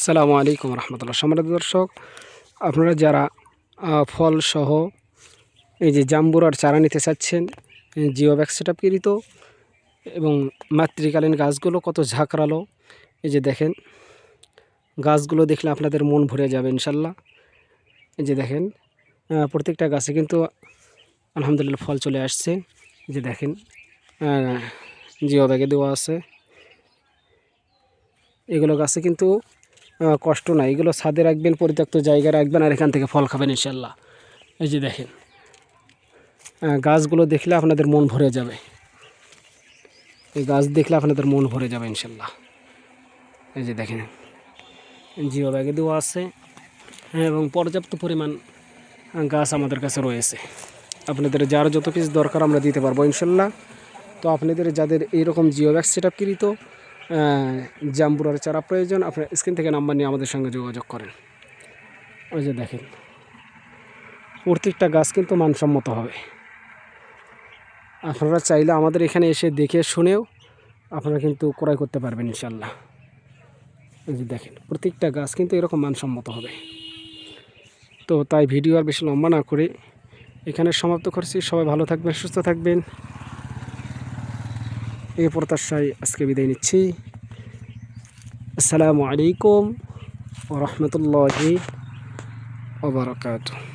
আসসালামু আলাইকুম রহমতুল্লাহ। সম্মানিত দর্শক, আপনারা যারা ফলসহ এই যে জাম্বুরার চারা নিতে চাচ্ছেন, জিও ব্যাগ সেট আপকৃত এবং মাতৃকালীন গাছগুলো কত ঝাঁকড়ালো, এই যে দেখেন গাছগুলো দেখলে আপনাদের মন ভরে যাবে ইনশাল্লাহ। এই যে দেখেন প্রত্যেকটা গাছে কিন্তু আলহামদুলিল্লাহ ফল চলে আসছে। এই যে দেখেন জিও ব্যাগে দেওয়া আছে। এগুলো গাছে কিন্তু কষ্ট নাই, এগুলো ছাদে রাখবেন, পরিত্যক্ত জায়গায় রাখবেন, আর এখান থেকে ফল খাবেন ইনশাল্লাহ। এই যে দেখেন গাছগুলো দেখলে আপনাদের মন ভরে যাবে, এই গাছ দেখলে আপনাদের মন ভরে যাবে ইনশাল্লাহ। এই যে দেখেন জিও ব্যাগে দেওয়া আছে এবং পর্যাপ্ত পরিমাণ গাছ আমাদের কাছে রয়েছে। আপনাদের যার যত পিস দরকার আমরা দিতে পারবো ইনশাল্লাহ। তো আপনাদের যাদের এইরকম জিও ব্যাগ সেট আপকৃত জাম্বুরার চারা প্রয়োজন, আপনার স্ক্রিন থেকে নাম্বার নিয়ে আমাদের সঙ্গে যোগাযোগ করেন। ওই যে দেখেন প্রত্যেকটা গাছ কিন্তু মানসম্মত হবে। আপনারা চাইলে আমাদের এখানে এসে দেখে শুনেও আপনারা কিন্তু ক্রয় করতে পারবেন ইনশাল্লাহ। এই যে দেখেন প্রত্যেকটা গাছ কিন্তু এরকম মানসম্মত হবে। তো তাই ভিডিও আর বেশি লম্বা না করে এখানে সমাপ্ত করছি। সবাই ভালো থাকবেন, সুস্থ থাকবেন, এই প্রত্যাশায় আজকে বিদায় নিচ্ছি। আসসালামু আলাইকুম ওয়া রাহমাতুল্লাহি ওয়া বারাকাতুহু।